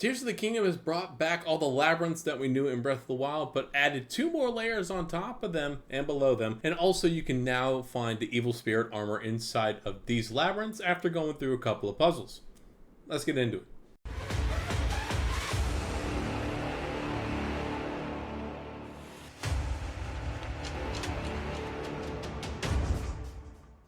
Tears of the Kingdom has brought back all the labyrinths that we knew in Breath of the Wild, but added 2 more layers on top of them and below them. And also you can now find the evil spirit armor inside of these labyrinths after going through a couple of puzzles. Let's get into it.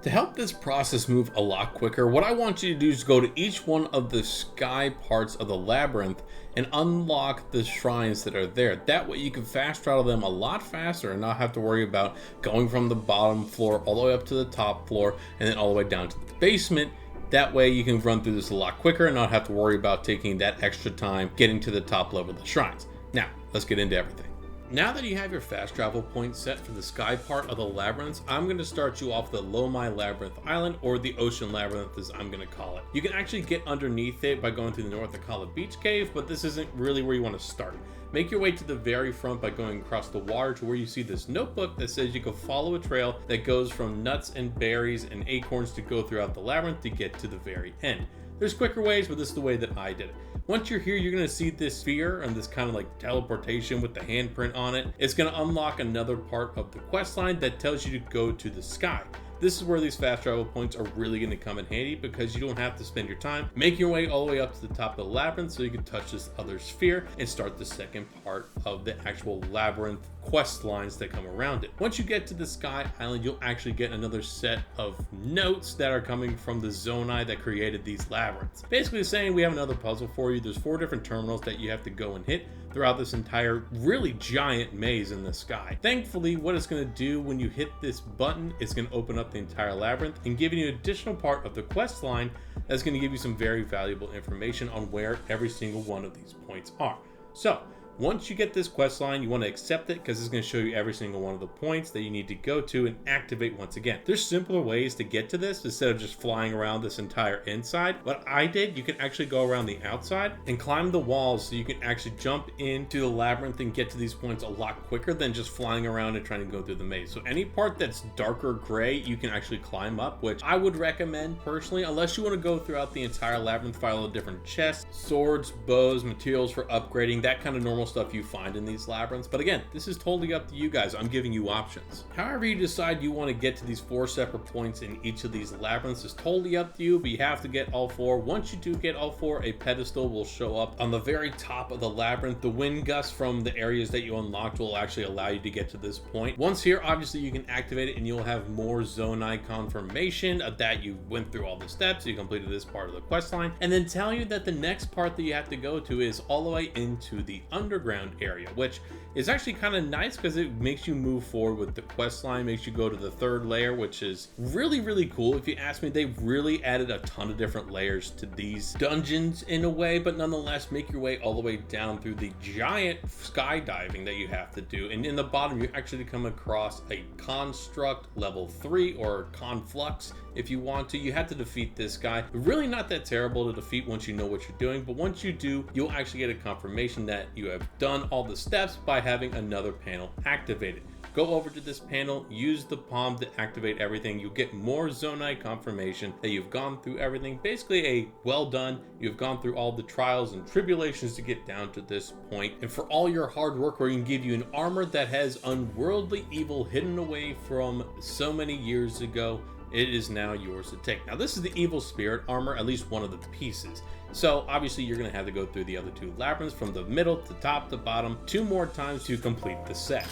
To help this process move a lot quicker, what I want you to do is go to each one of the sky parts of the labyrinth and unlock the shrines that are there. That way you can fast travel them a lot faster and not have to worry about going from the bottom floor all the way up to the top floor and then all the way down to the basement. That way you can run through this a lot quicker and not have to worry about taking that extra time getting to the top level of the shrines. Now, let's get into everything. Now that you have your fast travel point set for the sky part of the labyrinths, I'm going to start you off the Lomei Labyrinth Island, or the Ocean Labyrinth as I'm going to call it. You can actually get underneath it by going through the North Akala Beach Cave, but this isn't really where you want to start. Make your way to the very front by going across the water to where you see this notebook that says you can follow a trail that goes from nuts and berries and acorns to go throughout the labyrinth to get to the very end. There's quicker ways, but this is the way that I did it. Once you're here, you're going to see this sphere and this kind of like teleportation with the handprint on it. It's going to unlock another part of the quest line that tells you to go to the sky. This is where these fast travel points are really going to come in handy because you don't have to spend your time making your way all the way up to the top of the labyrinth so you can touch this other sphere and start the second part of the actual labyrinth quest lines that come around it. Once you get to the Sky Island, you'll actually get another set of notes that are coming from the Zonai that created these labyrinths. Basically saying we have another puzzle for you. There's 4 different terminals that you have to go and hit throughout this entire really giant maze in the sky. Thankfully, what it's going to do when you hit this button, it's going to open up the entire labyrinth and give you an additional part of the quest line that's going to give you some very valuable information on where every single one of these points are. So once you get this quest line, you want to accept it because it's going to show you every single one of the points that you need to go to and activate once again. There's simpler ways to get to this instead of just flying around this entire inside. What I did, you can actually go around the outside and climb the walls so you can actually jump into the labyrinth and get to these points a lot quicker than just flying around and trying to go through the maze. So any part that's darker gray, you can actually climb up, which I would recommend personally, unless you want to go throughout the entire labyrinth, find all the different chests, swords, bows, materials for upgrading, that kind of normal stuff you find in these labyrinths. But again, this is totally up to you guys. I'm giving you options. However you decide you want to get to these 4 separate points in each of these labyrinths is totally up to you, but you have to get all 4. Once you do get all 4, a pedestal will show up on the very top of the labyrinth. The wind gusts from the areas that you unlocked will actually allow you to get to this point. Once here, obviously you can activate it and you'll have more Zonai confirmation that you went through all the steps, you completed this part of the quest line, and then tell you that the next part that you have to go to is all the way into the underground area, which is actually kind of nice because it makes you move forward with the quest line, makes you go to the 3rd layer, which is really cool. If you ask me, they've really added a ton of different layers to these dungeons in a way, but nonetheless make your way all the way down through the giant skydiving that you have to do. And in the bottom, you actually come across a construct level 3, or conflux if you want to. You have to defeat this guy. Really not that terrible to defeat once you know what you're doing, but once you do, you'll actually get a confirmation that you have done all the steps by having another panel activated. Go over to this panel, use the palm to activate everything. You get more Zonai confirmation that you've gone through everything. Basically a well done, you've gone through all the trials and tribulations to get down to this point. And for all your hard work, we're going to give you an armor that has unworldly evil hidden away from so many years ago. It is now yours to take. Now this is the evil spirit armor, at least one of the pieces. So obviously you're going to have to go through the other 2 labyrinths from the middle to top to bottom 2 more times to complete the set.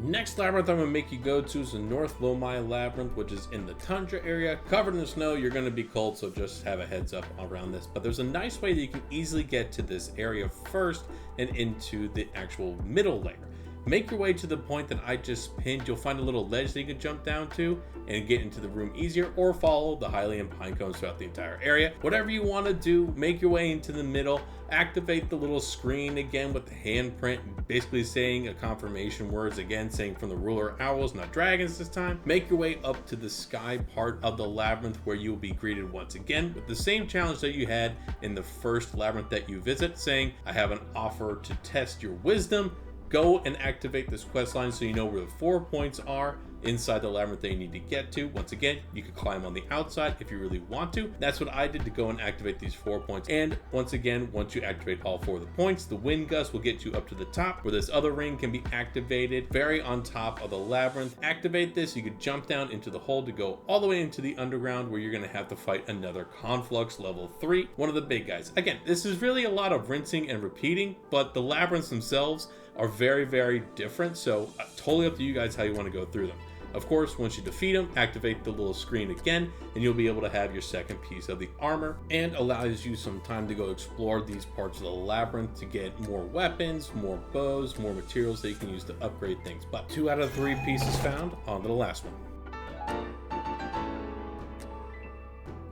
Next labyrinth I'm going to make you go to is the North Lomei Labyrinth, which is in the tundra area. Covered in snow, you're going to be cold, so just have a heads up around this. But there's a nice way that you can easily get to this area first and into the actual middle layer. Make your way to the point that I just pinned. You'll find a little ledge that you can jump down to and get into the room easier, or follow the Hylian pine cones throughout the entire area. Whatever you want to do, make your way into the middle, activate the little screen again with the handprint, basically saying a confirmation words again, saying from the ruler owls, not dragons this time. Make your way up to the sky part of the labyrinth where you'll be greeted once again with the same challenge that you had in the first labyrinth that you visit, saying, I have an offer to test your wisdom. Go and activate this quest line so you know where the 4 points are inside the labyrinth that you need to get to. Once again, you could climb on the outside if you really want to. That's what I did to go and activate these 4 points. And once again, once you activate all 4 of the points, the wind gust will get you up to the top where this other ring can be activated, very on top of the labyrinth. Activate this, you could jump down into the hole to go all the way into the underground, where you're going to have to fight another Conflux level 3, one of the big guys. Again, this is really a lot of rinsing and repeating, but the labyrinths themselves are very, very different, so totally up to you guys how you want to go through them. Of course, once you defeat them, activate the little screen again, and you'll be able to have your second piece of the armor, and allows you some time to go explore these parts of the labyrinth to get more weapons, more bows, more materials that you can use to upgrade things. But 2 out of 3 pieces found, on to the last one.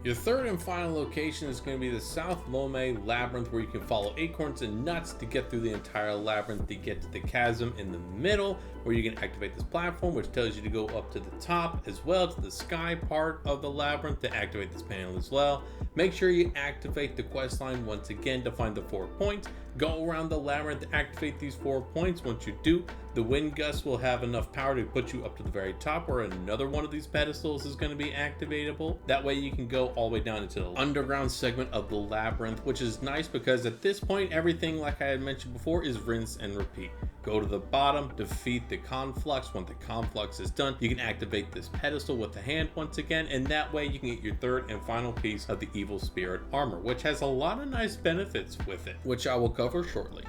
Your third and final location is going to be the South Lomei Labyrinth, where you can follow acorns and nuts to get through the entire labyrinth to get to the chasm in the middle, where you can activate this platform, which tells you to go up to the top as well to the sky part of the labyrinth to activate this panel as well. Make sure you activate the quest line once again to find the 4 points. Go around the labyrinth to activate these 4 points. Once you do, the wind gust will have enough power to put you up to the very top, where another one of these pedestals is going to be activatable. That way you can go all the way down into the underground segment of the labyrinth, which is nice because at this point everything, like I had mentioned before, is rinse and repeat. Go to the bottom, defeat the Conflux. When the Conflux is done, you can activate this pedestal with the hand once again, and that way you can get your third and final piece of the Evil Spirit armor, which has a lot of nice benefits with it, which I will cover shortly.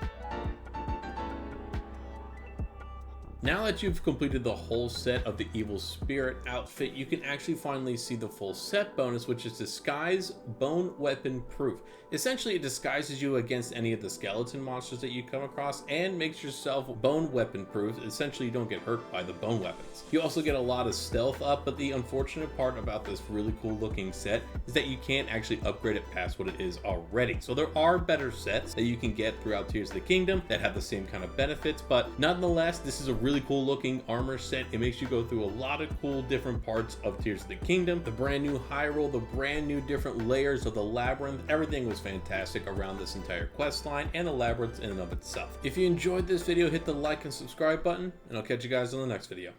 Now that you've completed the whole set of the Evil Spirit outfit, you can actually finally see the full set bonus, which is Disguise Bone Weapon Proof. Essentially, it disguises you against any of the skeleton monsters that you come across and makes yourself bone weapon proof. Essentially, you don't get hurt by the bone weapons. You also get a lot of stealth up, but the unfortunate part about this really cool looking set is that you can't actually upgrade it past what it is already. So there are better sets that you can get throughout Tears of the Kingdom that have the same kind of benefits, but nonetheless, this is a really cool looking armor set. It makes you go through a lot of cool different parts of Tears of the Kingdom, the brand new Hyrule, the brand new different layers of the labyrinth. Everything was fantastic around this entire quest line and the labyrinth in and of itself. If you enjoyed this video, hit the like and subscribe button, and I'll catch you guys on the next video.